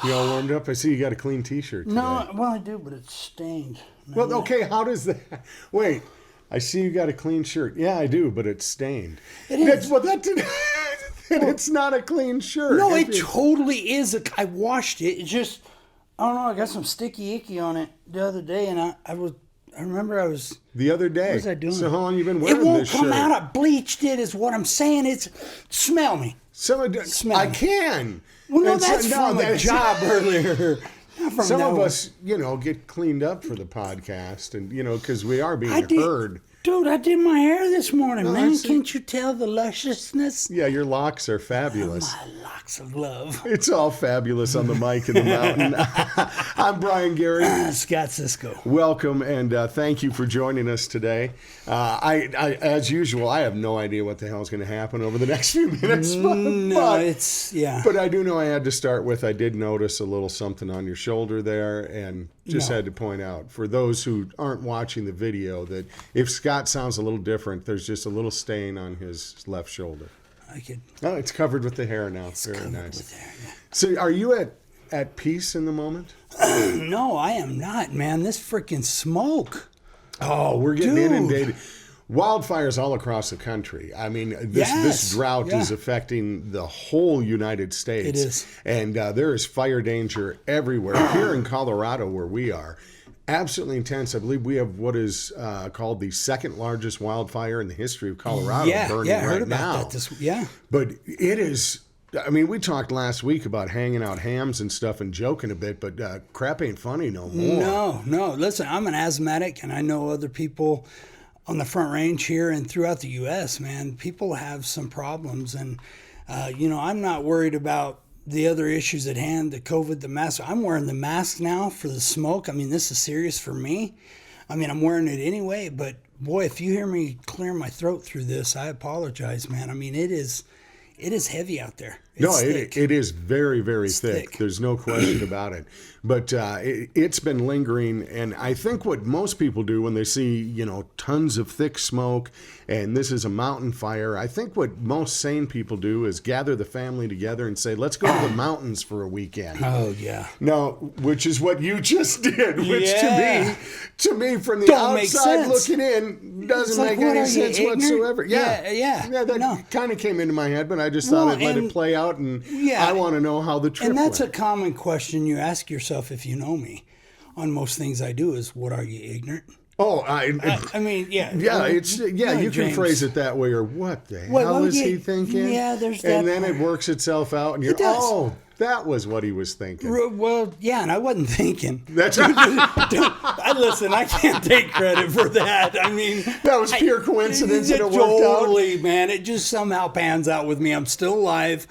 You all warmed up? I see you got a clean T-shirt today. No, well, I do, but it's stained. Well, okay, how does that... Wait, I see you got a clean shirt. Yeah, I do, but it's stained. It is. Well, that didn't... It's not a clean shirt. No, it totally is. I washed it. It just... I don't know, I got some sticky icky on it the other day, and I remember I was... The other day? What was I doing? So how long you been wearing this shirt? It won't this come shirt? out. I bleached it is what I'm saying. It's... Smell me. Smell I me. can. Well, no, And that's from a job earlier. Not from Some of one. us, get cleaned up for the podcast, and, because we are being heard. Dude, I did my hair this morning, No, man. Can't you tell the lusciousness? Yeah, your locks are fabulous. My locks of love. It's all fabulous on the mic in the mountain. I'm Brian Gary. Scott Cisco. Welcome, and thank you for joining us today. I as usual, I have no idea what the hell is going to happen over the next few minutes. But I do know I had to start with, I did notice a little something on your shoulder there, and just had to point out, for those who aren't watching the video, that if Scott sounds a little different, there's just a little stain on his left shoulder. Oh, it's covered with the hair now. Very nice. With hair, yeah. So are you at peace in the moment? No, I am not, man. This freaking smoke. Oh, we're getting inundated. Wildfires all across the country. I mean, this drought is affecting the whole United States. It is. And there is fire danger everywhere. Here in Colorado, where we are, absolutely intense. I believe we have what is called the second largest wildfire in the history of Colorado burning I heard right about now. That. But it is... I mean, we talked last week about hanging out hams and stuff and joking a bit, but crap ain't funny no more. No. Listen, I'm an asthmatic, and I know other people on the Front Range here and throughout the U.S., man. People have some problems, and, I'm not worried about the other issues at hand, the COVID, the mask. I'm wearing the mask now for the smoke. I mean, this is serious for me. I mean, I'm wearing it anyway, but, boy, if you hear me clear my throat through this, I apologize, man. I mean, it is heavy out there. It is very, very thick. There's no question about it. But it's been lingering, and I think what most people do when they see, tons of thick smoke, and this is a mountain fire, I think what most sane people do is gather the family together and say, let's go to the mountains for a weekend. Oh, yeah. No, which is what you just did, which to me, from the Don't outside looking in, doesn't make any sense whatsoever. Yeah, that kind of came into my head, but I just thought I'd let it play out, and I want to know how the trip went. And that's went. a common question you ask yourself if you know me on most things I do is, what, are you ignorant? Oh, I mean, yeah. Yeah, you can James. phrase it that way, or what the hell is he thinking? Yeah, there's that. And then it works itself out, and that was what he was thinking. Well, yeah, and I wasn't thinking. That's right. Listen, I can't take credit for that. I mean, that was pure coincidence that it worked out. Totally, man. It just somehow pans out with me. I'm still alive.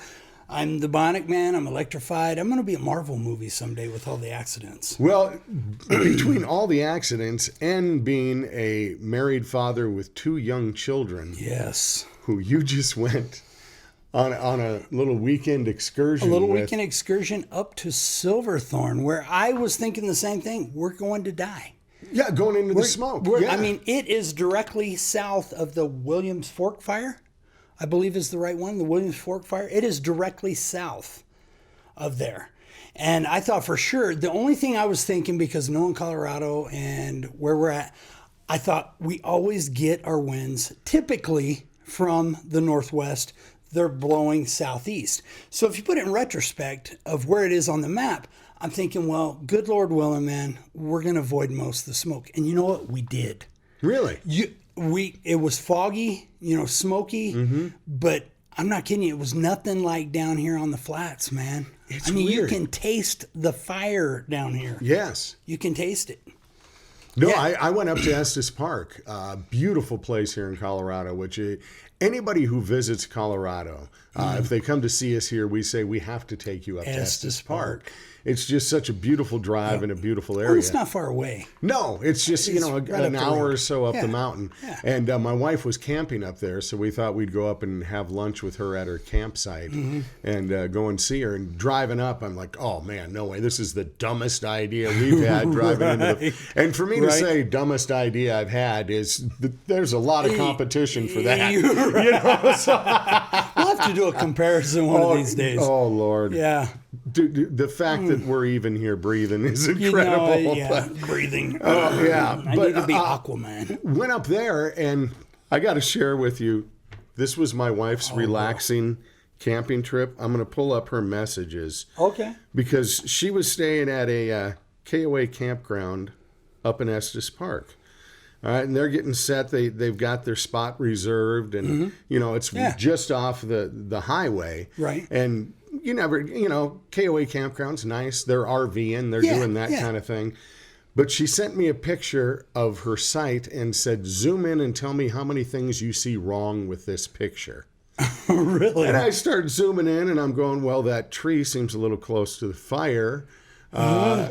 I'm the Bionic Man. I'm electrified. I'm going to be a Marvel movie someday with all the accidents. Well, between all the accidents and being a married father with 2 young children. Yes. Who you just went on a little weekend excursion weekend excursion up to Silverthorne, where I was thinking the same thing. We're going to die. Yeah, going into the smoke. I mean, it is directly south of the Williams Fork Fire. I believe is the right one, the Williams Fork Fire. It is directly south of there. And I thought for sure, the only thing I was thinking, because knowing Colorado and where we're at, I thought we always get our winds typically from the northwest. They're blowing southeast. So if you put it in retrospect of where it is on the map, I'm thinking, well, good Lord willing, man, we're going to avoid most of the smoke. And you know what? We did. Really? It was foggy, smoky, but I'm not kidding you. It was nothing like down here on the flats, man. It's weird. You can taste the fire down here. Yes. You can taste it. No, yeah. I went up to Estes Park, beautiful place here in Colorado, which anybody who visits Colorado, if they come to see us here, we say we have to take you up to Estes Park. It's just such a beautiful drive and a beautiful area. Well, it's not far away. No, it's just, an hour or so up the mountain. Yeah. And my wife was camping up there, so we thought we'd go up and have lunch with her at her campsite and go and see her. And driving up, I'm like, oh, man, no way. This is the dumbest idea we've had driving into the... And for me to say dumbest idea I've had is there's a lot of competition for that. We'll have to do a comparison one of these days. Oh, Lord. Yeah. the fact that we're even here breathing is incredible. Breathing. Oh, yeah. I need to be Aquaman. Went up there, and I got to share with you, this was my wife's relaxing camping trip. I'm going to pull up her messages. Okay. Because she was staying at a KOA campground up in Estes Park. All right, and they're getting set. They've got their spot reserved, and it's just off the highway. Right. And you never, KOA campground's nice. They're RVing. They're doing that kind of thing. But she sent me a picture of her site and said, "Zoom in and tell me how many things you see wrong with this picture." Really? And I started zooming in, and I'm going, well, that tree seems a little close to the fire, and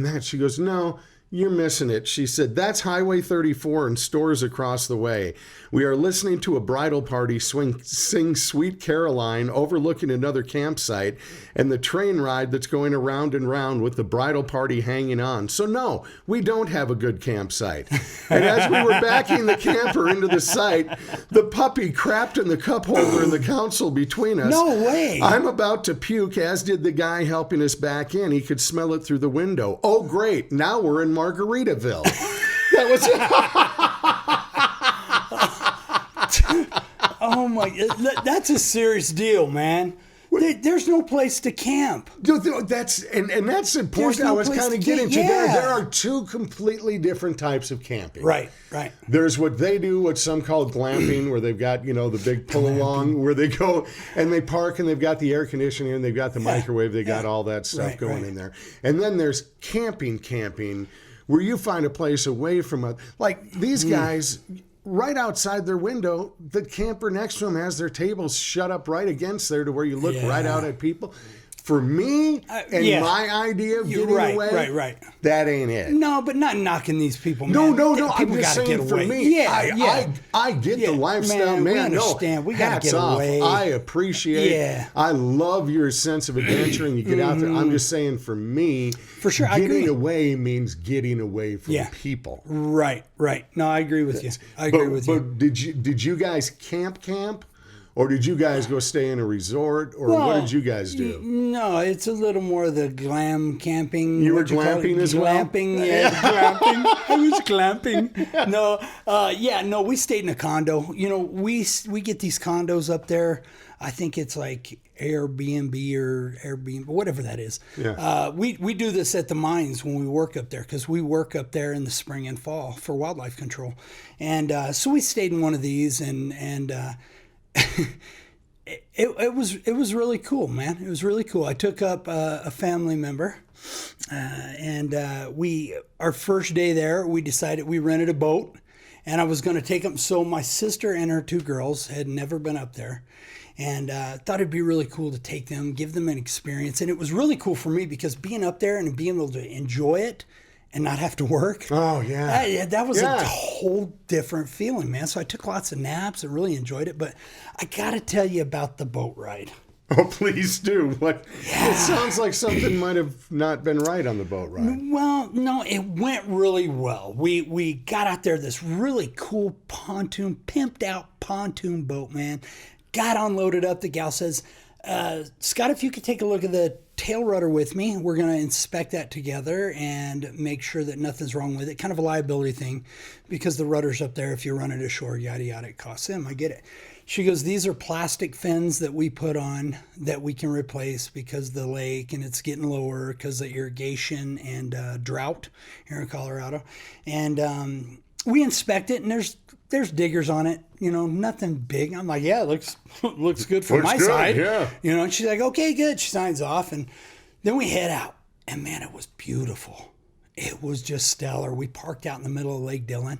that. She goes, no, you're missing it. She said, that's Highway 34 and stores across the way. We are listening to a bridal party sing Sweet Caroline overlooking another campsite and the train ride that's going around and round with the bridal party hanging on. So no, we don't have a good campsite. And as we were backing the camper into the site, the puppy crapped in the cup holder in the console between us. No way. I'm about to puke, as did the guy helping us back in. He could smell it through the window. Oh, great. Now we're in Margaritaville. That was Oh my! That's a serious deal, man. There's no place to camp. That's the point I was kind of getting to. There are two completely different types of camping. Right. There's what they do, what some call glamping, where they've got the big pull along, where they go and they park and they've got the air conditioning and they've got the microwave, they got all that stuff going in there. And then there's camping, where you find a place away from like these guys. Right outside their window, the camper next to them has their tables shut up right against there to where you look right out at people. For me and my idea of getting away, that ain't it. No, but not knocking these people, man. No. People I'm just saying, get for away. me, I get the lifestyle, man. We understand. We got to get away. I appreciate it. I love your sense of adventure and you get out there. I'm just saying, for me, for sure, getting away means getting away from people. Right. No, I agree with you. But did you guys camp? Or did you guys go stay in a resort? Or what did you guys do? No, it's a little more the glam camping. You were glamping as well? Glamping, glamping. I was glamping. No, we stayed in a condo. We get these condos up there. I think it's like Airbnb or Airbnb, whatever that is. Yeah. We do this at the mines when we work up there, because we work up there in the spring and fall for wildlife control. And so we stayed in one of these and it was really cool, man. It was really cool. I took up a family member, and our first day there, we decided we rented a boat, and I was going to take them. So my sister and her two girls had never been up there, and thought it'd be really cool to take them, give them an experience. And it was really cool for me because being up there and being able to enjoy it and not have to work. Oh, yeah. That was a whole different feeling, man. So I took lots of naps and really enjoyed it. But I got to tell you about the boat ride. Oh, please do. It sounds like something might have not been right on the boat ride. Well, no, it went really well. We got out there, this really cool pimped out pontoon boat, man. Got unloaded up. The gal says, Scott, if you could take a look at the tail rudder with me, we're going to inspect that together and make sure that nothing's wrong with it. Kind of a liability thing, because the rudder's up there. If you run it ashore, yada, yada, it costs them. I get it. She goes, these are plastic fins that we put on that we can replace because the lake and it's getting lower because of irrigation and drought here in Colorado. And we inspect it, and there's diggers on it, nothing big. I'm like, yeah, it looks good from my side. Yeah. And she's like, okay, good. She signs off, and then we head out, and man, it was beautiful. It was just stellar. We parked out in the middle of Lake Dillon,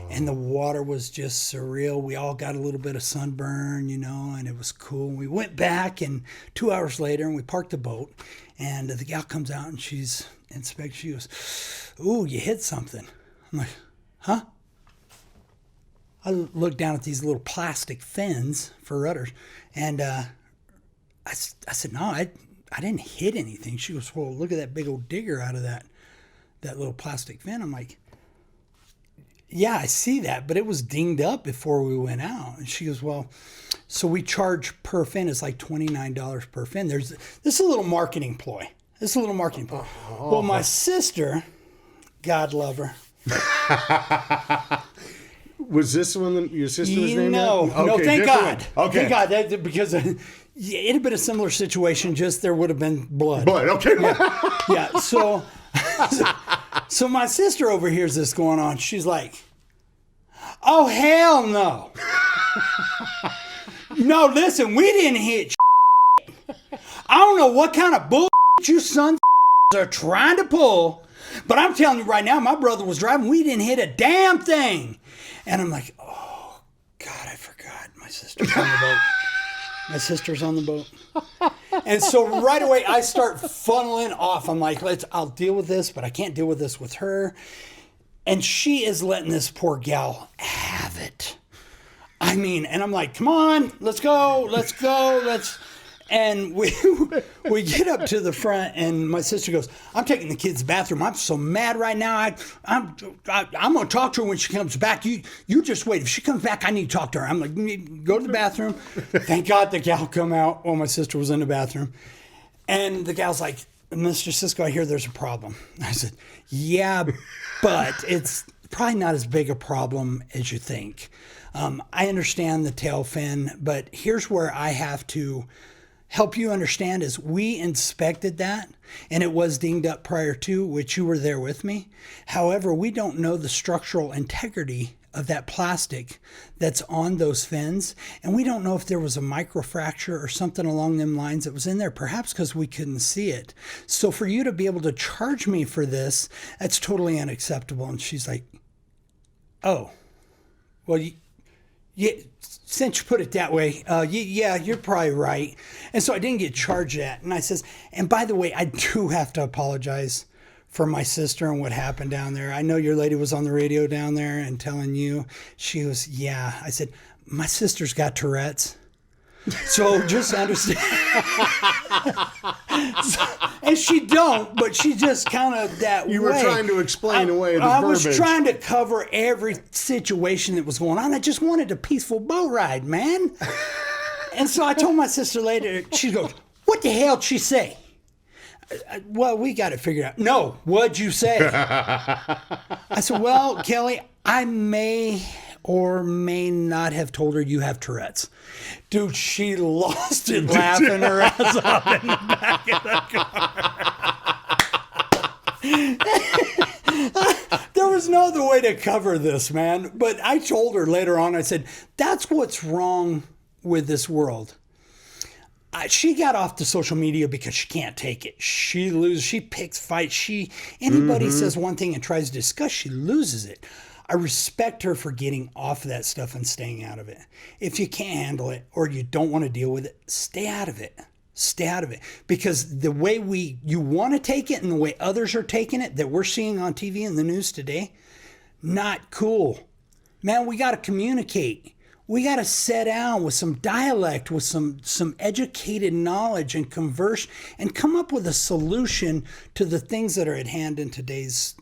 and the water was just surreal. We all got a little bit of sunburn, and it was cool. We went back, and 2 hours later, and we parked the boat, and the gal comes out, and she's inspecting. She goes, ooh, you hit something. I'm like, huh? I looked down at these little plastic fins for rudders, and I said, no, I didn't hit anything. She goes, well, look at that big old digger out of that little plastic fin. I'm like, yeah, I see that, but it was dinged up before we went out. And she goes, well, So we charge per fin. It's like $29 per fin. This is a little marketing ploy. Well, my sister, God love her. Was this one that your sister was named? No, thank God. Okay. Thank God, because it had been a similar situation, just there would have been blood. Okay. Yeah. So my sister overhears this going on. She's like, oh, hell no. No, listen, we didn't hit I don't know what kind of bull you sons are trying to pull, but I'm telling you right now, my brother was driving. We didn't hit a damn thing. And I'm like, oh, God, I forgot. My sister's on the boat. My sister's on the boat. And so right away, I start funneling off. I'm like, I'll deal with this, but I can't deal with this with her. And she is letting this poor gal have it. I mean, and I'm like, come on, let's go. And we get up to the front, and my sister goes, I'm taking the kids' bathroom. I'm so mad right now. I'm going to talk to her when she comes back. You just wait. If she comes back, I need to talk to her. I'm like, go to the bathroom. Thank God the gal come out while my sister was in the bathroom. And the gal's like, Mr. Cisco, I hear there's a problem. I said, yeah, but it's probably not as big a problem as you think. I understand the tail fin, but here's where I have to help you understand is we inspected that and it was dinged up prior to, which you were there with me. However, we don't know the structural integrity of that plastic that's on those fins. And we don't know if there was a microfracture or something along them lines that was in there, perhaps because we couldn't see it. So for you to be able to charge me for this, that's totally unacceptable. And she's like, oh, well, yeah, since you put it that way, yeah, you're probably right. And so I didn't get charged that. And I says, and by the way, I do have to apologize for my sister and what happened down there. I know your lady was on the radio down there and telling you. She was, yeah. I said, my sister's got Tourette's. So just understand. And she don't, but she just kind of that way. You were trying to explain away the verbiage. I was trying to cover every situation that was going on. I just wanted a peaceful boat ride, man. And so I told my sister later, she goes, what the hell did she say? Well, we got it figured out. No, what'd you say? I said, well, Kelly, I may or may not have told her you have Tourette's. Dude, she lost it laughing her ass off in the back of the car. There was no other way to cover this, man. But I told her later on, I said, that's what's wrong with this world. She got off the social media because she can't take it. She loses. She picks fights. Anybody says one thing and tries to discuss, she loses it. I respect her for getting off of that stuff and staying out of it. If you can't handle it or you don't want to deal with it, stay out of it. Stay out of it. Because the way you want to take it and the way others are taking it that we're seeing on TV and the news today, not cool. Man, we got to communicate. We got to sit down with some dialect, with some educated knowledge and converse and come up with a solution to the things that are at hand in today's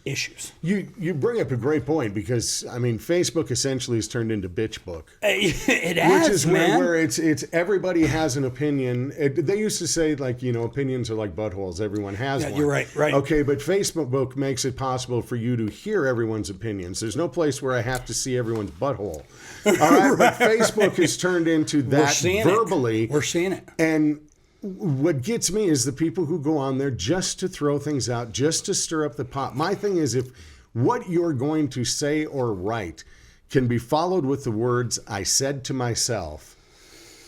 issues. You bring up a great point because, I mean, Facebook essentially has turned into bitch book. It has, which is man. where it's everybody has an opinion. They used to say, like, opinions are like buttholes. Everyone has one. You're right. Okay, but Facebook book makes it possible for you to hear everyone's opinions. There's no place where I have to see everyone's butthole. All right, but Facebook has turned into that verbally. We're seeing it. And what gets me is the people who go on there just to throw things out, just to stir up the pot. My thing is, if what you're going to say or write can be followed with the words, I said to myself,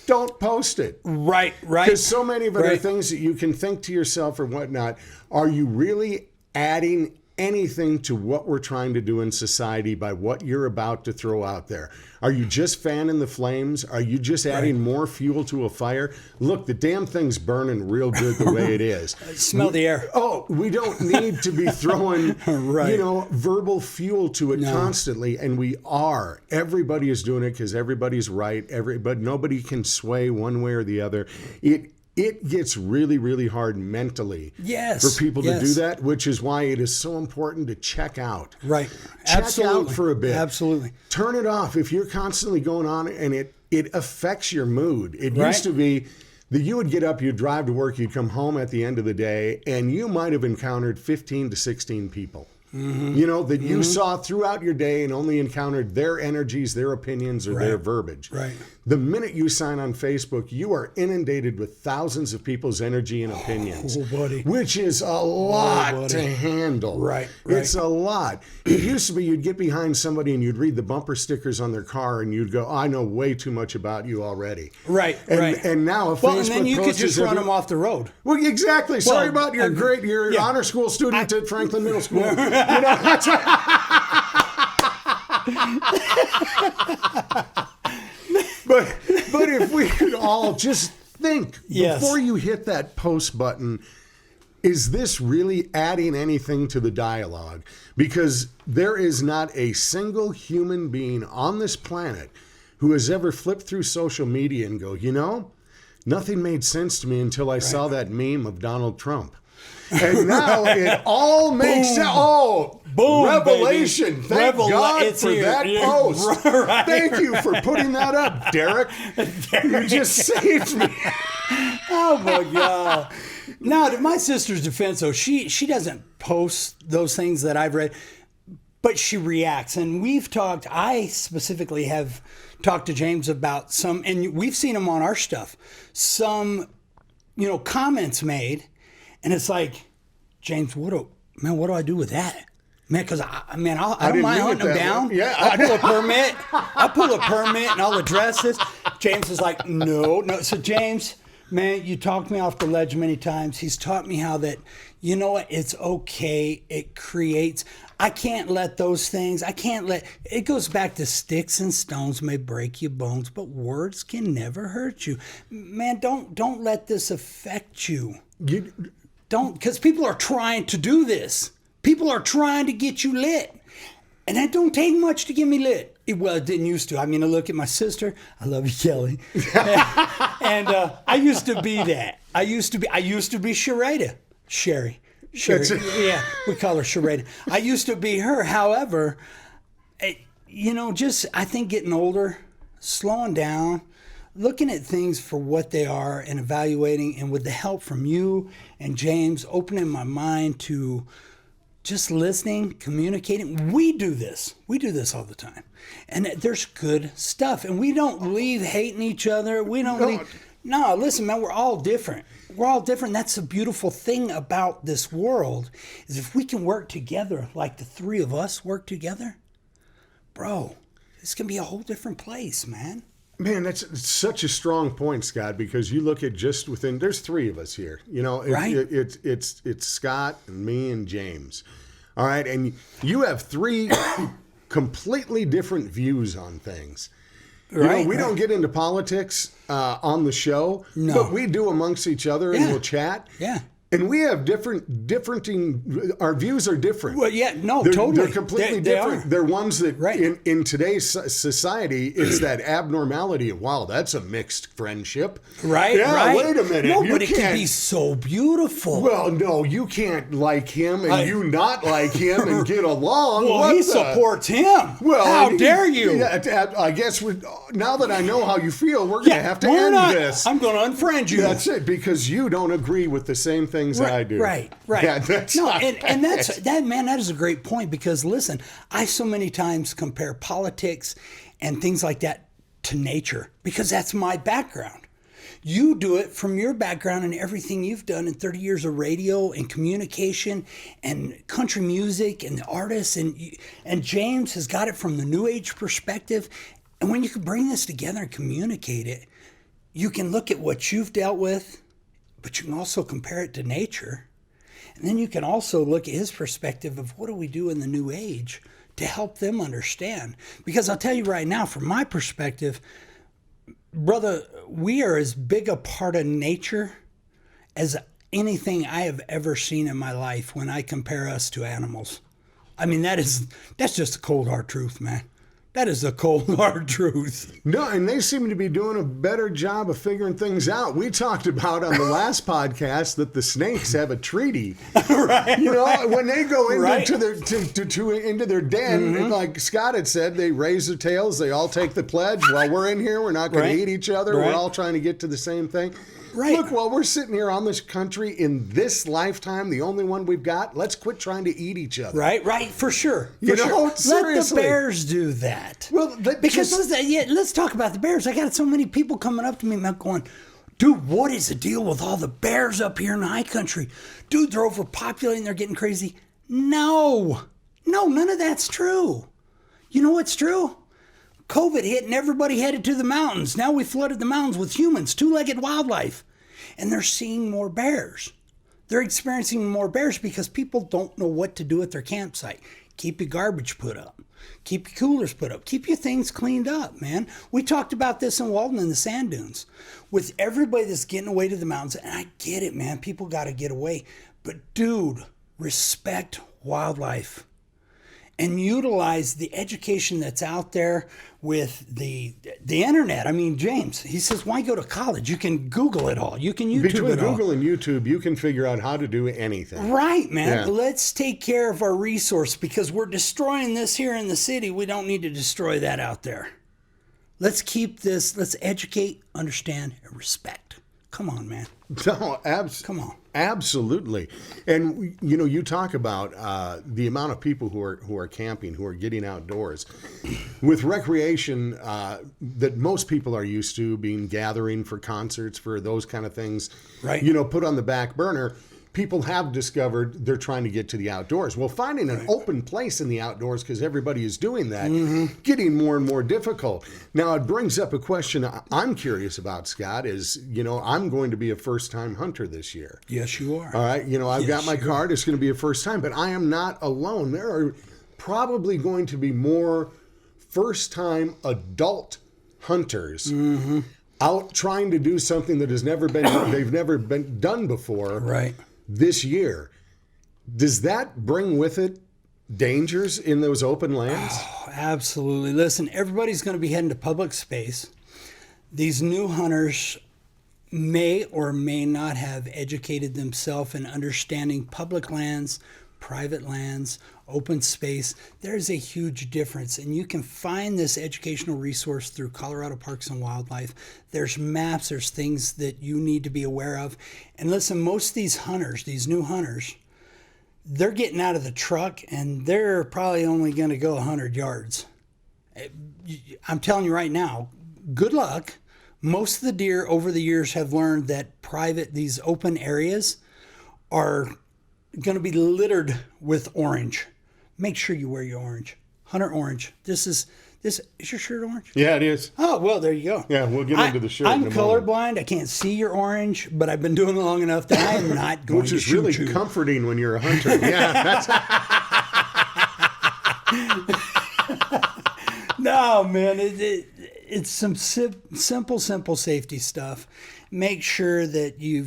don't post it. Right. Because so many of it are things that you can think to yourself or whatnot. Are you really adding anything to what we're trying to do in society by what you're about to throw out there? Are you just fanning the flames? Are you just adding more fuel to a fire? Look, the damn thing's burning real good the way it is. Smell the air. Oh, we don't need to be throwing, verbal fuel to it constantly, and we are. Everybody is doing it because everybody's right. But nobody can sway one way or the other. it gets really, really hard mentally for people to do that, which is why it is so important to check out. Right. Check out for a bit. Absolutely. Turn it off. If you're constantly going on and it affects your mood. It used to be that you would get up, you'd drive to work, you'd come home at the end of the day, and you might have encountered 15 to 16 people. You know, that you saw throughout your day and only encountered their energies, their opinions, or their verbiage. Right. The minute you sign on Facebook, you are inundated with thousands of people's energy and opinions, which is a lot to handle. Right. It's a lot. It used to be you'd get behind somebody and you'd read the bumper stickers on their car and you'd go, I know way too much about you already. Right. And now if well, Facebook and then you could just run them off the road. Well, exactly. Sorry about your honor school student at Franklin Middle School. You know, that's but if we could all just think before you hit that post button, is this really adding anything to the dialogue? Because there is not a single human being on this planet who has ever flipped through social media and go, you know, nothing made sense to me until I saw that meme of Donald Trump. And now it all makes sense. Oh, boom, revelation. Baby. Thank God for that post. Right. Thank you for putting that up, Derek. You just saved me. Oh, my God. Now, to my sister's defense, though, she doesn't post those things that I've read, but she reacts. And we've talked, I specifically have talked to James about some, and we've seen them on our stuff, some, you know, comments made. And it's like, James, what do I do with that? Man, because I don't mind hunting them down. Yeah, I'll pull a permit. I'll pull a permit and I'll address this. James is like, no. So James, man, you talked me off the ledge many times. He's taught me how that, you know what, it's okay. It creates, I can't let those things, it goes back to sticks and stones may break your bones, but words can never hurt you. Man, don't let this affect you. Don't, because people are trying to do this. People are trying to get you lit. And that don't take much to get me lit. Well, it didn't used to. I mean, I look at my sister. I love you, Kelly. and I used to be that. I used to be Sharada. Sherry. Yeah, we call her Sharada. I used to be her. However, you know, just I think getting older, slowing down, looking at things for what they are and evaluating, and with the help from you and James, opening my mind to just listening, communicating. We do this all the time. And there's good stuff. And we don't leave hating each other. No, listen, man, we're all different. We're all different. That's the beautiful thing about this world, is if we can work together like the three of us work together, bro, it's going to be a whole different place, man. Man, that's such a strong point, Scott, because you look at just within, there's three of us here. You know, it's Scott and me and James. All right. And you have three completely different views on things. You know, we don't get into politics on the show, but we do amongst each other and we'll chat. Yeah. And we have our views are different. Well, yeah, no, totally. They're completely different. They're ones that in today's society, it's that abnormality of, wow, that's a mixed friendship. Right, yeah, wait a minute. No, but it can be so beautiful. Well, no, you can't like him and you not like him and get along. Well, he supports him. Well, how dare you? Yeah, I guess now that I know how you feel, we're going to have to end this. I'm going to unfriend you. That's it, because you don't agree with the same thing I do. Right. Yeah, that's and that's that, man. That is a great point, because listen, I so many times compare politics and things like that to nature, because that's my background. You do it from your background and everything you've done in 30 years of radio and communication and country music and the artists, and James has got it from the new age perspective. And when you can bring this together and communicate it, you can look at what you've dealt with, but you can also compare it to nature. And then you can also look at his perspective of what do we do in the new age to help them understand. Because I'll tell you right now, from my perspective, brother, we are as big a part of nature as anything I have ever seen in my life when I compare us to animals. I mean, that's just the cold hard truth, man. That is the cold, hard truth. No, and they seem to be doing a better job of figuring things out. We talked about on the last podcast that the snakes have a treaty. Right. When they go into into their den, like Scott had said, they raise their tails. They all take the pledge. While we're in here, we're not going to eat each other. We're all trying to get to the same thing. Right. Look, while we're sitting here on this country in this lifetime, the only one we've got, let's quit trying to eat each other. Right, for sure. Seriously. Let the bears do that. Well, let's talk about the bears. I got so many people coming up to me going, dude, what is the deal with all the bears up here in the high country? Dude, they're overpopulating, they're getting crazy. No, none of that's true. You know what's true? COVID hit and everybody headed to the mountains. Now we flooded the mountains with humans, two-legged wildlife. And they're seeing more bears. They're experiencing more bears because people don't know what to do at their campsite. Keep your garbage put up. Keep your coolers put up. Keep your things cleaned up, man. We talked about this in Walden in the sand dunes. With everybody that's getting away to the mountains, and I get it, man. People got to get away. But dude, respect wildlife. And utilize the education that's out there with the internet. I mean, James, he says, why go to college? You can Google it all. You can YouTube Between it all. Google and YouTube, you can figure out how to do anything. Right, man. Yeah. Let's take care of our resource because we're destroying this here in the city. We don't need to destroy that out there. Let's keep this. Let's educate, understand, and respect. Come on, man. No, come on. Absolutely. And, you talk about the amount of people who are camping, who are getting outdoors. With recreation that most people are used to, being gathering for concerts, for those kind of things, right. Put on the back burner, people have discovered they're trying to get to the outdoors. Well, finding an open place in the outdoors, because everybody is doing that, getting more and more difficult. Now, it brings up a question I'm curious about, Scott, is, I'm going to be a first-time hunter this year. Yes, you are. All right, I've got my card. It's going to be a first time, but I am not alone. There are probably going to be more first-time adult hunters out trying to do something that has never been done before. Right. This year. Does that bring with it dangers in those open lands? Oh, absolutely. Listen, everybody's going to be heading to public space. These new hunters may or may not have educated themselves in understanding public lands, private lands, open space. There's a huge difference, and you can find this educational resource through Colorado Parks and Wildlife. There's maps, there's things that you need to be aware of. And listen, most of these hunters, these new hunters, they're getting out of the truck and they're probably only going to go 100 yards. I'm telling you right now, good luck. Most of the deer over the years have learned that these open areas are going to be littered with orange. Make sure you wear your orange. Hunter orange. Is your shirt orange? Yeah, it is. Oh, well, there you go. Yeah, we'll get into the shirt. I'm colorblind. I can't see your orange, but I've been doing it long enough that I am not going to shoot you. Which is really comforting when you're a hunter. Yeah, that's... No, man, it's some simple safety stuff. Make sure that you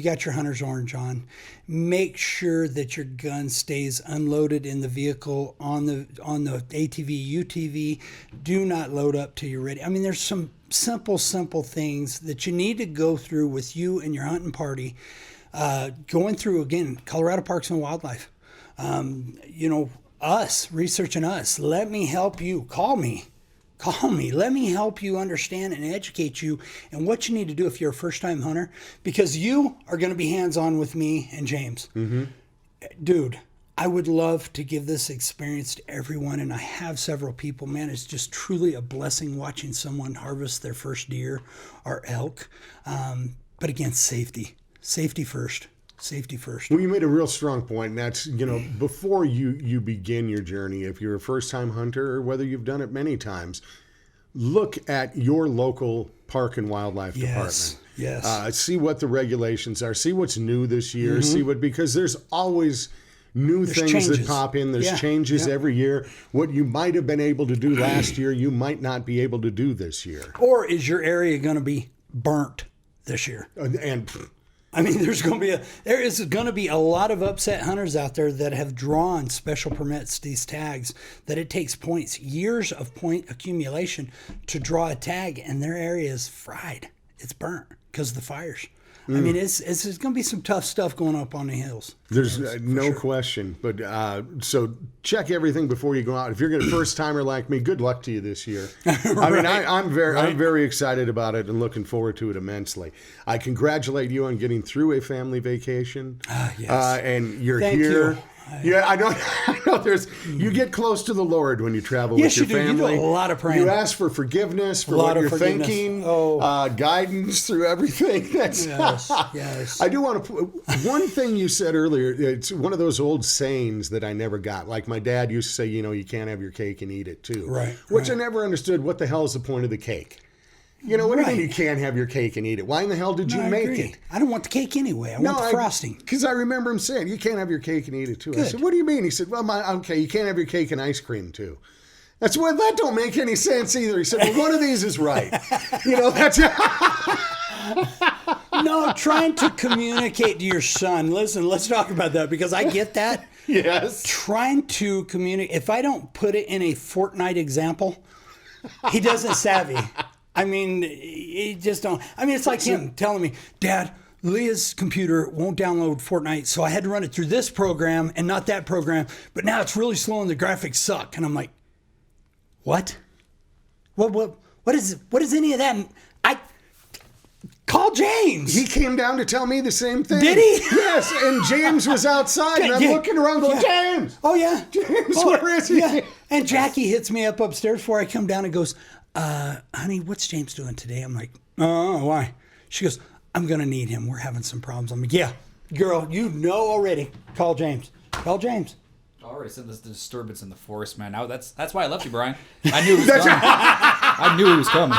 got your hunter's orange on. Make sure that your gun stays unloaded in the vehicle on the ATV, UTV. Do not load up till you're ready. I mean, there's some simple things that you need to go through with you and your hunting party. Going through, again, Colorado Parks and Wildlife. Researching us. Let me help you. Call me. Let me help you understand and educate you and what you need to do if you're a first-time hunter, because you are going to be hands-on with me and James. Mm-hmm. Dude, I would love to give this experience to everyone, and I have several people. Man, it's just truly a blessing watching someone harvest their first deer or elk. But again, safety. Safety first. Safety first. Well, you made a real strong point, and that's, before you begin your journey, if you're a first-time hunter or whether you've done it many times, look at your local park and wildlife department. Yes. See what the regulations are. See what's new this year. Mm-hmm. Because there's always there's things changes that pop in. There's changes every year. What you might have been able to do last year, you might not be able to do this year. Or is your area going to be burnt this year? And I mean, there is going to be a lot of upset hunters out there that have drawn special permits, these tags, that it takes points, years of point accumulation to draw a tag, and their area is fried. It's burnt because of the fires. I mean, it's going to be some tough stuff going up on the hills. There's no question. But so check everything before you go out. If you're a first timer like me, good luck to you this year. I mean, I'm very excited about it and looking forward to it immensely. I congratulate you on getting through a family vacation. Yes. And you're Thank here. you. Yeah, I know. You get close to the Lord when you travel with your family. You do a lot of praying. You ask for forgiveness for what you're thinking, guidance through everything. Yes. I do want to. One thing you said earlier, it's one of those old sayings that I never got. Like my dad used to say, you can't have your cake and eat it too. Right. Which I never understood. What the hell is the point of the cake? What do you mean you can't have your cake and eat it? Why in the hell did you make it? I don't want the cake anyway. I want the frosting. Because I remember him saying, you can't have your cake and eat it too. Good. I said, what do you mean? He said, well, okay, you can't have your cake and ice cream too. That don't make any sense either. He said, well, one of these is right. That's... No, trying to communicate to your son. Listen, let's talk about that because I get that. Yes. Trying to communicate. If I don't put it in a Fortnite example, he doesn't savvy. I mean, he just don't. I mean, it's like him telling me, Dad, Leah's computer won't download Fortnite, so I had to run it through this program and not that program, but now it's really slow and the graphics suck. And I'm like, what? What is any of that? Call James. He came down to tell me the same thing. Did he? Yes, and James was outside, and I'm looking around going, James! Oh, yeah. James, where is he? Yeah. And Jackie hits me up upstairs before I come down and goes, honey, what's James doing today? I'm like, why? She goes, I'm going to need him. We're having some problems. I'm like, yeah, girl, you know already. Call James. Call James. I already said this disturbance in the forest, man. Now that's why I left you, Brian. I knew he was coming. I knew he was coming.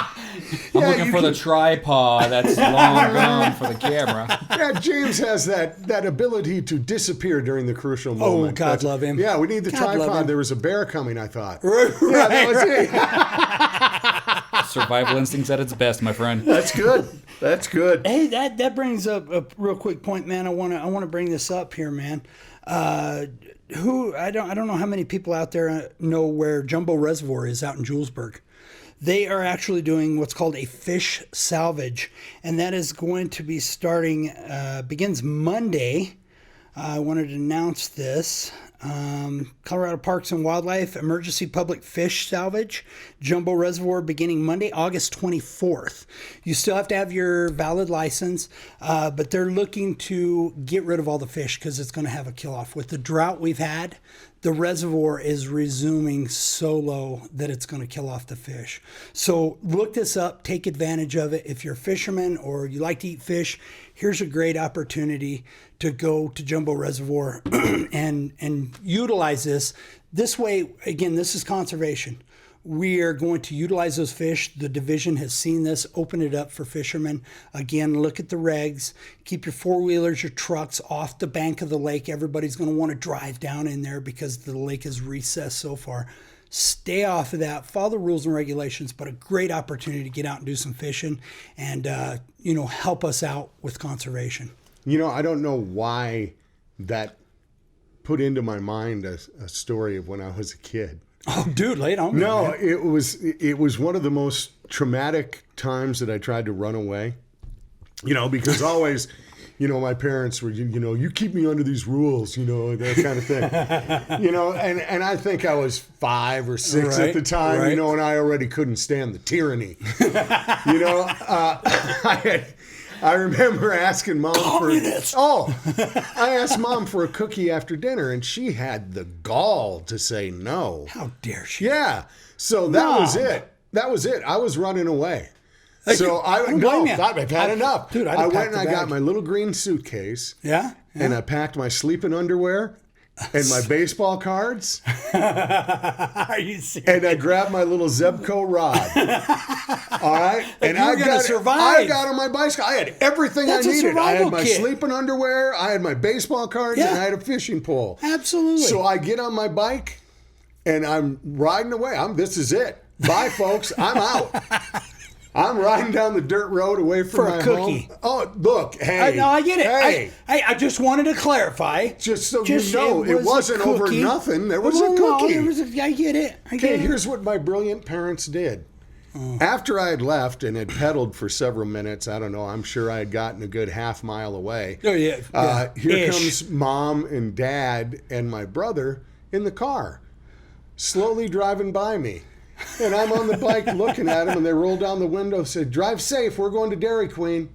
I'm looking for the tripod that's long gone for the camera. Yeah, James has that ability to disappear during the crucial moment. Oh, God love him. Yeah, we need the tripod. There was a bear coming, I thought. Right. Yeah, that was it. Survival instincts at its best, my friend. That's good. That's good. Hey, that brings up a real quick point, man. I want to bring this up here, man. I don't know how many people out there know where Jumbo Reservoir is out in Julesburg. They are actually doing what's called a fish salvage, and that is going to be starting, begins Monday. I wanted to announce this. Colorado Parks and Wildlife Emergency Public Fish Salvage, Jumbo Reservoir, beginning Monday, August 24th. You still have to have your valid license, but they're looking to get rid of all the fish because it's going to have a kill-off. With the drought we've had, the reservoir is resuming so low that it's going to kill off the fish. So look this up, take advantage of it. If you're a fisherman or you like to eat fish, here's a great opportunity to go to Jumbo Reservoir and utilize this. This way, again, this is conservation. We are going to utilize those fish. The division has seen this, open it up for fishermen. Again, look at the regs. Keep your four-wheelers, your trucks off the bank of the lake. Everybody's going to want to drive down in there because the lake is recessed so far. Stay off of that. Follow the rules and regulations, but a great opportunity to get out and do some fishing and, help us out with conservation. I don't know why that put into my mind a story of when I was a kid. Oh, dude, lay it on me. No, man. it was one of the most traumatic times that I tried to run away. Because always, my parents were, you keep me under these rules, that kind of thing. And I think I was 5 or 6 at the time, and I already couldn't stand the tyranny. I remember asking Mom I asked Mom for a cookie after dinner, and she had the gall to say no. How dare she? Yeah. So that was it. I was running away. So I've had enough. Dude, I went and I got my little green suitcase. Yeah? And I packed my sleeping underwear and my baseball cards. Are you serious? And I grabbed my little Zebco rod. All right? And I got on my bicycle. I had everything I needed. I had my sleeping underwear, I had my baseball cards, and I had a fishing pole. Absolutely. So I get on my bike and I'm riding away. This is it. Bye, folks. I'm out. I'm riding down the dirt road away from my cookie. home. Oh, look, hey. No, I get it. Hey. I just wanted to clarify. Just so you know, it wasn't over nothing. There was a cookie. I get it. Okay, here's what my brilliant parents did. After I had left and had pedaled for several minutes, I don't know, I'm sure I had gotten a good half mile away. Oh, yeah. Here comes Mom and Dad and my brother in the car, slowly driving by me. And I'm on the bike looking at them, and they roll down the window and said, "Drive safe, we're going to Dairy Queen."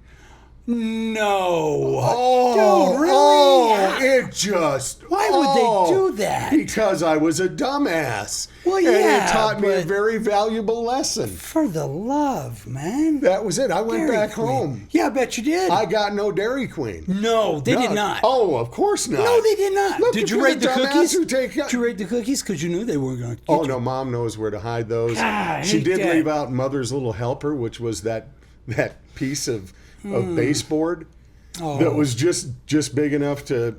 No. Oh, dude, really? Oh, it just. Why would they do that? Because I was a dumbass. Well, and yeah, it taught me a very valuable lesson. For the love, man. That was it. I went Dairy back Queen. home. Yeah, I bet you did. I got no Dairy Queen. No, they did not. Oh, of course not. No, they did not. Look, Did you rate the cookies? Did you rate the cookies? Because you knew they weren't going to get you. No, Mom knows where to hide those. God, She did that. leave out Mother's Little Helper, which was that piece of baseboard that was just big enough to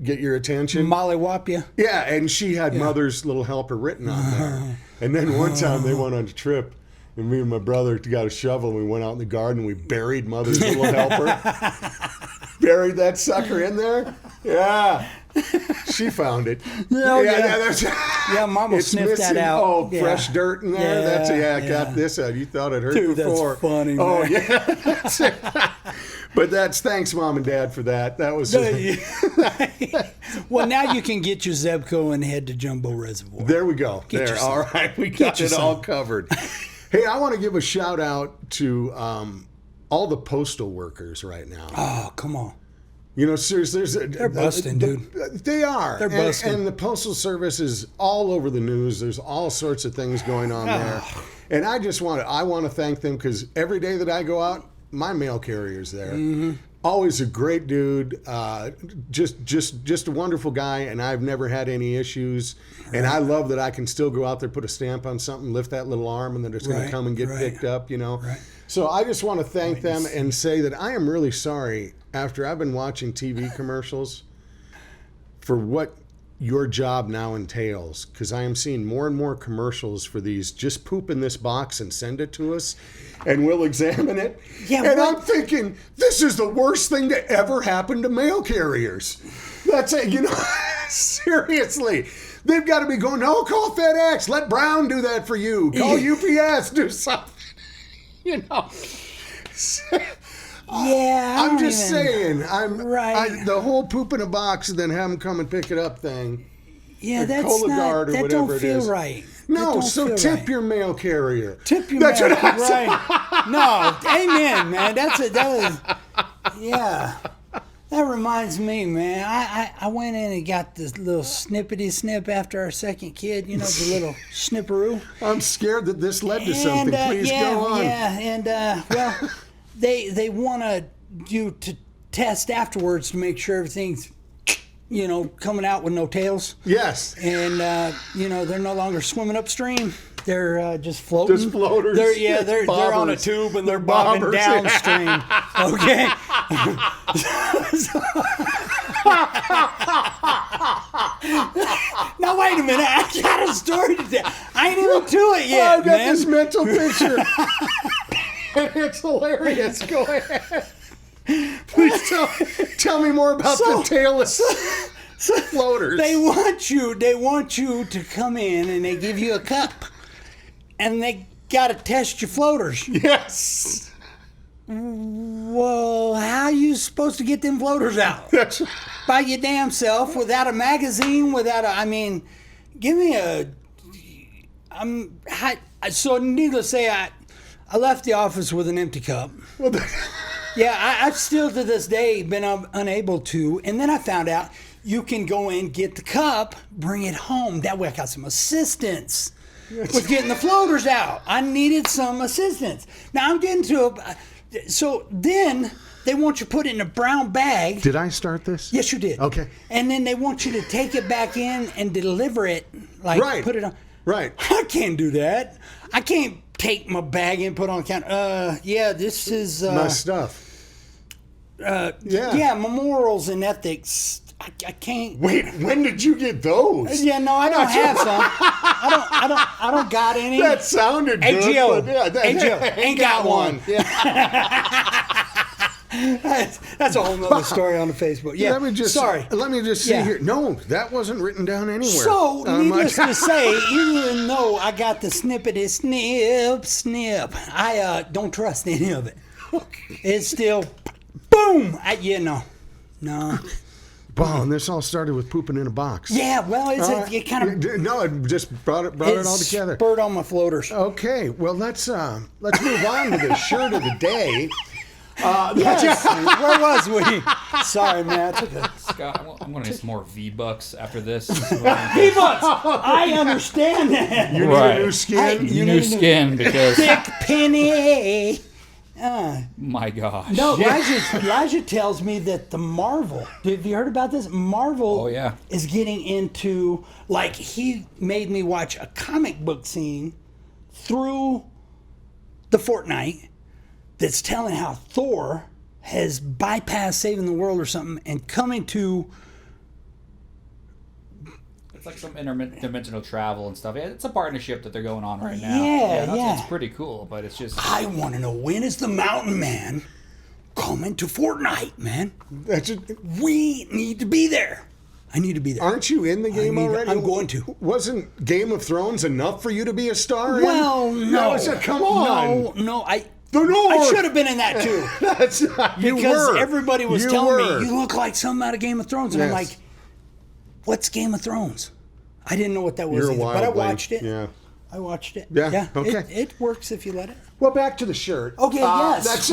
get your attention. Mollywop you. Yeah, and she had Mother's Little Helper written on there. And then one time they went on a trip, and me and my brother got a shovel, and we went out in the garden, and we buried Mother's Little Helper. Buried that sucker in there. Yeah. She found it. Yeah, Mama it's sniffed missing, that out. Oh, fresh dirt in there. I got this out. You thought it hurt Dude, before. that's funny, man. Oh, yeah. That's it. But thanks, Mom and Dad, for that. That was Well, now you can get your Zebco and head to Jumbo Reservoir. There we go. Get All right. We got it all covered. Hey, I want to give a shout out to all the postal workers right now. Oh, come on. You know, seriously, they're busting, dude. They are. They're busting. And the Postal Service is all over the news. There's all sorts of things going on there. And I want to thank them because every day that I go out, my mail carrier's there. Mm-hmm. Always a great dude, just a wonderful guy, and I've never had any issues. Right. And I love that I can still go out there, put a stamp on something, lift that little arm, and then it's going to come and get picked up, you know. Right. So I just want to thank them and say that I am really sorry after I've been watching TV commercials for what your job now entails, because I am seeing more and more commercials for these, just poop in this box and send it to us and we'll examine it. Yeah, and I'm thinking, this is the worst thing to ever happen to mail carriers. That's it, you know, seriously. They've got to be going, no, call FedEx, let Brown do that for you. Call UPS, do something, you know. Yeah, I'm just saying. The whole poop in a box and then have them come and pick it up thing. Yeah, that's not. That don't feel right. No, so tip your mail carrier. Tip your mail carrier. Right. No, amen, man. Yeah. That reminds me, man. I went in and got this little snippety snip after our second kid. You know, the little snipperoo. I'm scared that this led to something. Please go on. Yeah, and well. They want you to test afterwards to make sure everything's, you know, coming out with no tails. Yes. And, you know, they're no longer swimming upstream. They're just floating. Just floaters. They're on a tube and they're bobbing downstream. Okay. Now, wait a minute. I got a story to tell. I ain't even to it yet, I've got this mental picture. It's hilarious. Go ahead. Please tell me more about the tailless floaters. They want you to come in and they give you a cup and they got to test your floaters. Yes. Well, how you supposed to get them floaters out? By your damn self, without a magazine, give me so needless to say, I left the office with an empty cup. Yeah, I've still to this day been unable to. And then I found out you can go in, get the cup, bring it home. That way I got some assistance with getting the floaters out. I needed some assistance. Now I'm getting to so then they want you to put it in a brown bag. Did I start this? Yes, you did. Okay. And then they want you to take it back in and deliver it, put it on. Right. I can't do that. I can't take my bag and put on the counter. This is my stuff. Yeah, memorials and ethics. I can't. Wait, when did you get those? Yeah, no, I don't have some. I don't got any. That sounded good. AGO. Yeah, Ain't got one. Yeah. That's a whole nother story on the Facebook. Yeah, Let me just see here. No, that wasn't written down anywhere. So, needless to say, even though I got the snippety snip, I don't trust any of it. It's still, boom. No. Wow, and this all started with pooping in a box. Yeah, well, it kind of... No, it just brought it all together. Spurred on my floaters. Okay, well, let's move on to the shirt of the day. Yes, where was we? Sorry, man. Scott, I'm going to need some more V-Bucks after this. V-Bucks! I understand that. You need a new skin? New skin because... Thick penny. My gosh. No, Elijah tells me that the Marvel, have you heard about this? Marvel is getting into, like, he made me watch a comic book scene through the Fortnite that's telling how Thor has bypassed saving the world or something and coming to... It's like some interdimensional travel and stuff. Yeah, it's a partnership that they're going on right now. Yeah. It's pretty cool, but it's just... I want to know, when is the Mountain Man coming to Fortnite, man? We need to be there. I need to be there. Aren't you in the game already? I'm going to. Wasn't Game of Thrones enough for you to be a star? Well, no. Come on. No, I I should have been in that too. Because everybody was telling me, you look like something out of Game of Thrones. And I'm like, what's Game of Thrones? I didn't know what that was either, but I watched it. Yeah. I watched it. Yeah. Okay. It works if you let it. Well, back to the shirt. Okay, yes.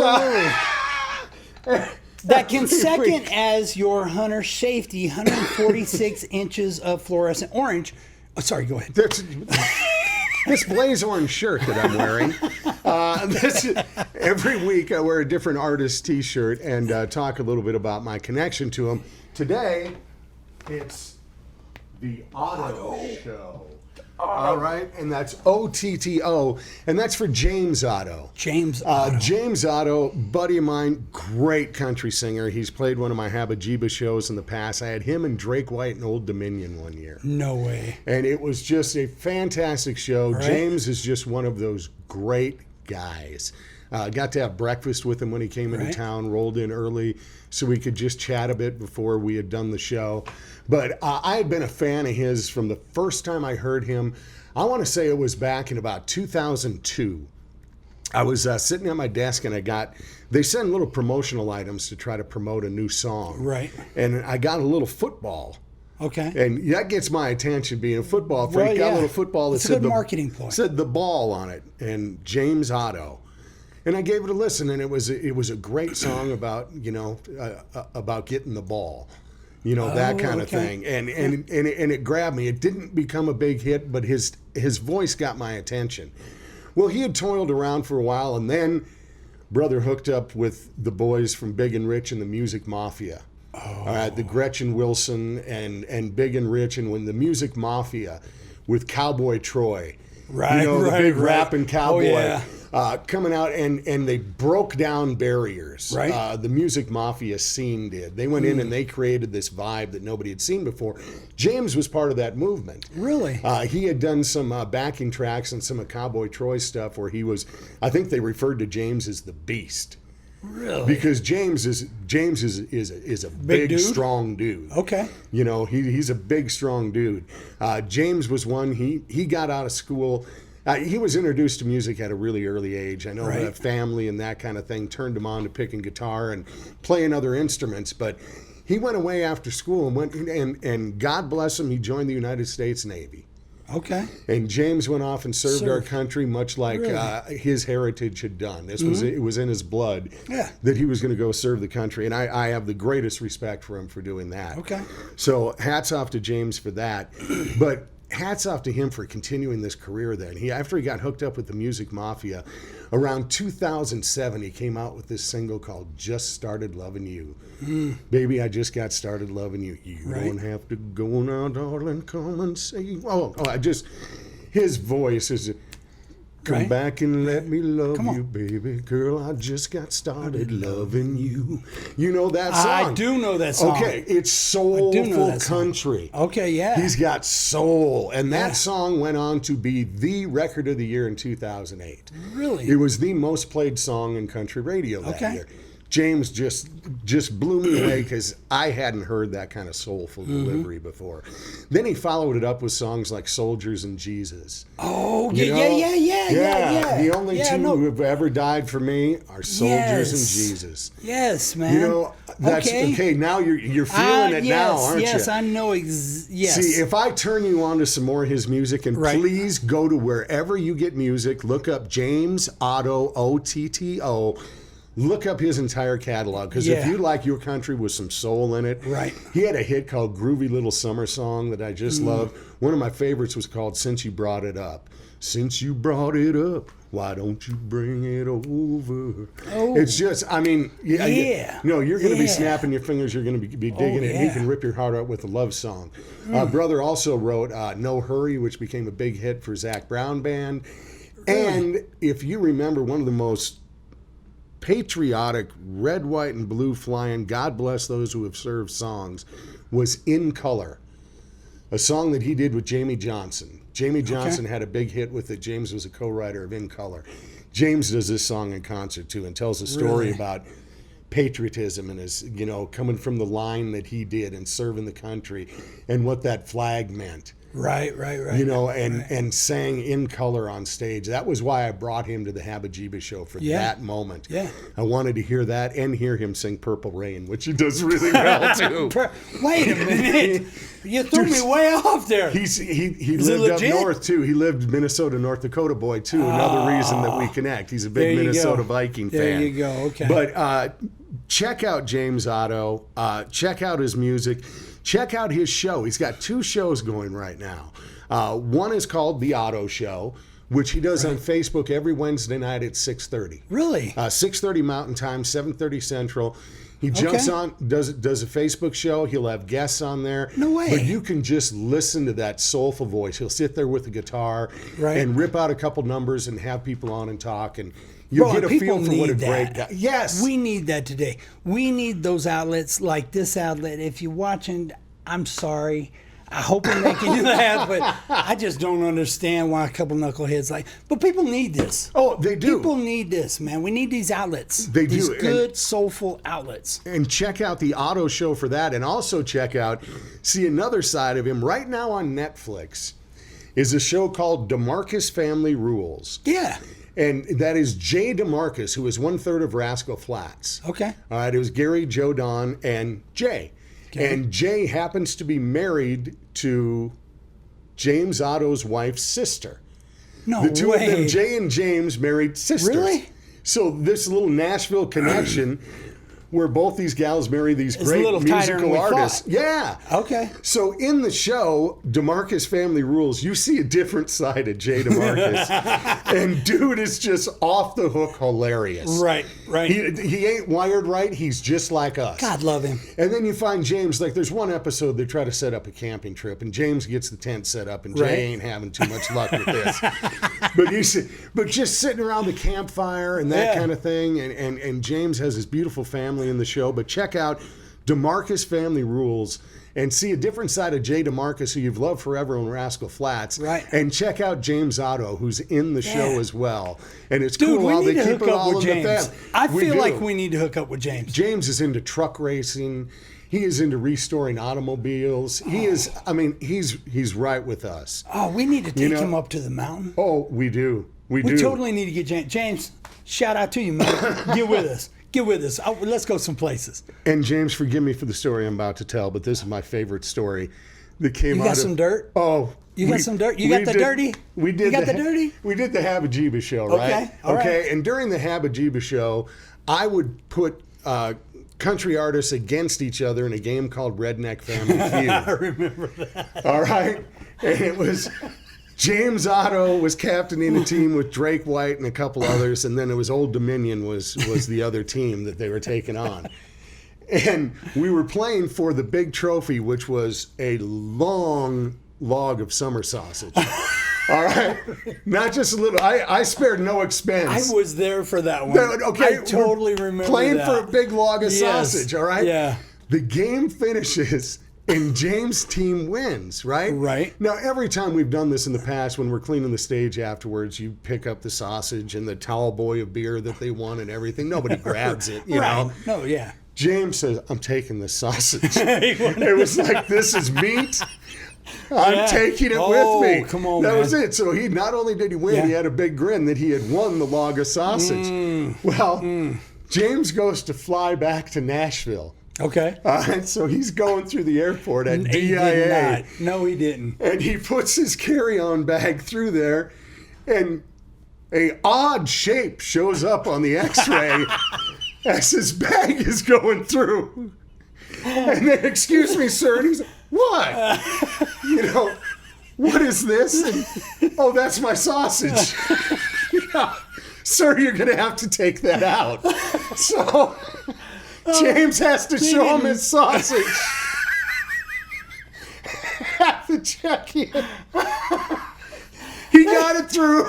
That can second as your Hunter Safety 146 inches of fluorescent orange. Oh, sorry, go ahead. This blaze orange shirt that I'm wearing, every week I wear a different artist t-shirt and talk a little bit about my connection to them. Today, it's the Otto Show. All right, and that's OTTO, and that's for James Otto. James Otto, buddy of mine, great country singer. He's played one of my Habba Jibba shows in the past. I had him and Drake White in Old Dominion one year. No way. And it was just a fantastic show. Right. James is just one of those great guys. Got to have breakfast with him when he came into town, rolled in early so we could just chat a bit before we had done the show. But I had been a fan of his from the first time I heard him. I want to say it was back in about 2002. I was sitting at my desk and they send little promotional items to try to promote a new song. Right. And I got a little football. Okay. And that gets my attention, being a football freak. Got a little football that said a good marketing point. Said the ball on it, and James Otto. And I gave it a listen, and it was a great song about about getting the ball, that kind of thing, and it grabbed me. It didn't become a big hit, but his voice got my attention. Well, he had toiled around for a while, and then brother hooked up with the boys from Big and Rich and the Music Mafia, the Gretchen Wilson and Big and Rich, and when the Music Mafia with Cowboy Troy, the big rapping cowboy. Oh, yeah. Coming out and they broke down barriers. Right. The Music Mafia scene did. They went in and they created this vibe that nobody had seen before. James was part of that movement. Really? He had done some backing tracks and some of Cowboy Troy's stuff where he was, I think they referred to James as the Beast. Really? Because James is a big strong dude. Okay. He's a big strong dude. James was one. He got out of school. He was introduced to music at a really early age. I know that family and that kind of thing turned him on to picking guitar and playing other instruments. But he went away after school and went and God bless him, he joined the United States Navy. Okay. And James went off and served our country much like his heritage had done. It was in his blood that he was going to go serve the country. And I have the greatest respect for him for doing that. Okay. So hats off to James for that. But hats off to him for continuing this career then. After he got hooked up with the Music Mafia, around 2007, he came out with this single called Just Started Loving You. Baby, I just got started loving you. You don't have to go now, darling, come and say. His voice is Come back and let me love you, baby. Girl, I just got started loving you. You know that song? I do know that song. Okay, it's soulful country. Okay, yeah. He's got soul. And that song went on to be the record of the year in 2008. Really? It was the most played song in country radio that year. James just blew me away because I hadn't heard that kind of soulful delivery before. Then he followed it up with songs like Soldiers and Jesus. Oh, You know? yeah. The only two who have ever died for me are Soldiers and Jesus. Yes, man. You know, that's okay. Now you're feeling it now, aren't you? Yes, I know. Yes. See, if I turn you on to some more of his music, and please go to wherever you get music, look up James Otto, Otto. Look up his entire catalog, because if you like your country with some soul in it, he had a hit called Groovy Little Summer Song that I just love. One of my favorites was called Since You Brought It Up. Since you brought it up, why don't you bring it over? Oh. It's just, I mean, you're going to be snapping your fingers, you're going to be digging it, and he can rip your heart out with a love song. Brother also wrote No Hurry, which became a big hit for Zac Brown Band. And if you remember, one of the most patriotic, red, white, and blue flying, God bless those who have served songs, was In Color, a song that he did with Jamie Johnson. Jamie Johnson had a big hit with it. James was a co-writer of In Color. James does this song in concert too and tells a story about patriotism and his, coming from the line that he did and serving the country and what that flag meant. Right. And sang In Color on stage. That was why I brought him to the Habajiba show for that moment. Yeah. I wanted to hear that and hear him sing Purple Rain, which he does really well too. Wait a minute. You threw me way off there. He lived up north too. He lived Minnesota, North Dakota boy too. Another reason that we connect. He's a big Minnesota Viking fan. There you go. Okay. But check out James Otto. Check out his music. Check out his show. He's got 2 shows going right now. One is called The Otto Show, which he does on Facebook every Wednesday night at 6:30. Really? 6:30 Mountain Time, 7:30 Central. He jumps on, does a Facebook show. He'll have guests on there. No way. But you can just listen to that soulful voice. He'll sit there with the guitar and rip out a couple numbers and have people on and talk. And you'll get a feel for what a great guy. Yes. We need that today. We need those outlets like this outlet. If you're watching, I'm sorry. I hope we're making you laugh, but I just don't understand why a couple knuckleheads but people need this. Oh, they do. People need this, man. We need these outlets. They do. These good, soulful outlets. And check out the Otto Show for that. And also see another side of him. Right now on Netflix is a show called DeMarcus Family Rules. Yeah. And that is Jay DeMarcus, who is 1/3 of Rascal Flatts. Okay. All right. It was Gary, Joe Don, and Jay. Okay. And Jay happens to be married to James Otto's wife's sister. No way. The two of them, Jay and James, married sisters. Really? So this little Nashville connection where both these gals marry these great musical artists. Yeah. Okay. So in the show, DeMarcus Family Rules, you see a different side of Jay DeMarcus. And dude is just off the hook hilarious. Right. He ain't wired right. He's just like us. God love him. And then you find James, there's one episode they try to set up a camping trip, and James gets the tent set up, and Jay ain't having too much luck with this. But just sitting around the campfire and that kind of thing, and James has his beautiful family in the show. But check out DeMarcus Family Rules and see a different side of Jay DeMarcus, who you've loved forever on Rascal Flats. Right. And check out James Otto, who's in the show as well. And it's cool how they keep it all in the family. I feel like we need to hook up with James. James is into truck racing. He is into restoring automobiles. He is, he's right with us. Oh, we need to take him up to the mountain. Oh, we do. We totally need to get James. James, shout out to you, man. Get with us. Let's go some places. And James, forgive me for the story I'm about to tell, but this is my favorite story that came out of... You got some dirt? Oh. You got some dirt? You got the dirty? We did the dirty? We did the Habajiba show, right? Okay, all right. And during the Habajiba show, I would put country artists against each other in a game called Redneck Family Feud. I remember that. All right? And it was... James Otto was captaining a team with Drake White and a couple others, and then it was Old Dominion was the other team that they were taking on. And we were playing for the big trophy, which was a long log of summer sausage. All right, not just a little. I spared no expense. I was there for that one. Okay, I totally remember playing that. for a big log of sausage. All right. Yeah. The game finishes and James' team wins. Right. Right. Now, every time we've done this in the past, when we're cleaning the stage afterwards, you pick up the sausage and the tall boy of beer that they won and everything. Nobody grabs it. You know. No. Yeah. James says, "I'm taking the sausage." It was like, this is meat. I'm taking it with me. Come on, that man. was it. So he not only did he win, he had a big grin that he had won the log of sausage. James goes to fly back to Nashville. Okay. So he's going through the airport at He DIA. did not. No, he didn't. And he puts his carry-on bag through there, and a odd shape shows up on the X-ray as his bag is going through. And then, "Excuse me, sir." And he's like, "What? You know, what is this?" And, "Oh, that's my sausage." "Yeah. Sir, you're going to have to take that out." So James has to show him his sausage at the check-in. He got it through.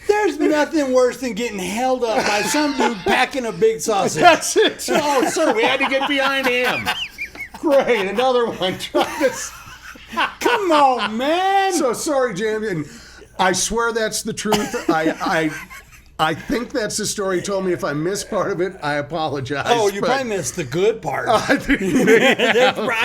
There's nothing worse than getting held up by some dude packing a big sausage. That's it. Oh, sir, we had to get behind him. Great, another one. Come on, man. So sorry, James, and I swear that's the truth. I think that's the story he told me. If I missed part of it, I apologize. Oh, you probably missed the good part. I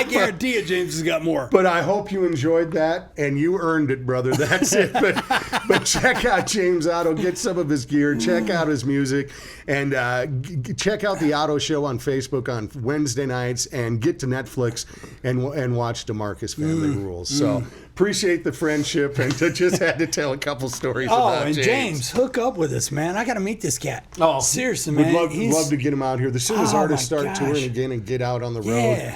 guarantee you, James has got more. But I hope you enjoyed that, and you earned it, brother. That's it. But check out James Otto. Get some of his gear. Check out his music. And check out the Otto Show on Facebook on Wednesday nights. And get to Netflix and watch DeMarcus Family Rules. So appreciate the friendship. And just had to tell a couple stories about and James. James, hook up with us, man. I got to meet this cat. Oh, seriously, man. We'd love to get him out here. As soon as artists start touring again and get out on the road,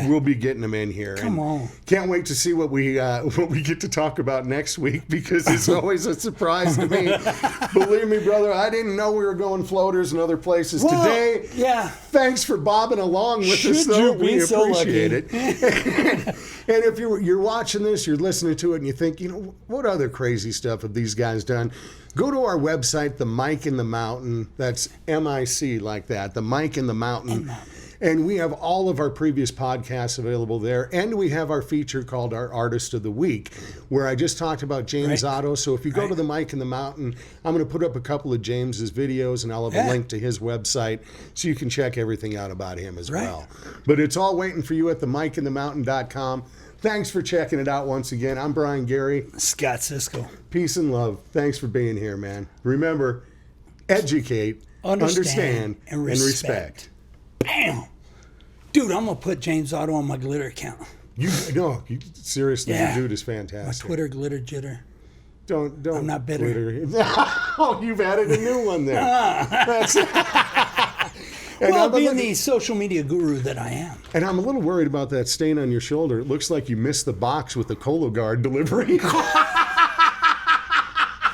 we'll be getting him in here. Come on. Can't wait to see what we get to talk about next week, because it's always a surprise to me. Believe me, brother, I didn't know we were going floaters and other places today. Yeah. Thanks for bobbing along with us, though. We appreciate it. And if you're watching this, you're listening to it, and you think, what other crazy stuff have these guys done? Go to our website, The Mic in the Mountain. That's MIC like that, The Mic in the Mountain. And we have all of our previous podcasts available there. And we have our feature called Our Artist of the Week, where I just talked about James Otto. So if you go to The Mic in the Mountain, I'm going to put up a couple of James's videos, and I'll have a link to his website so you can check everything out about him as well. But it's all waiting for you at themicinthemountain.com. Thanks for checking it out once again. I'm Brian Gary. Scott Cisco. Peace and love. Thanks for being here, man. Remember, educate, understand and respect. Bam! Dude, I'm going to put James Otto on my glitter account. Seriously, your dude is fantastic. My Twitter glitter jitter. Don't. I'm not bitter. Oh, you've added a new one there. That's Well, being the social media guru that I am. And I'm a little worried about that stain on your shoulder. It looks like you missed the box with the Cologuard delivery.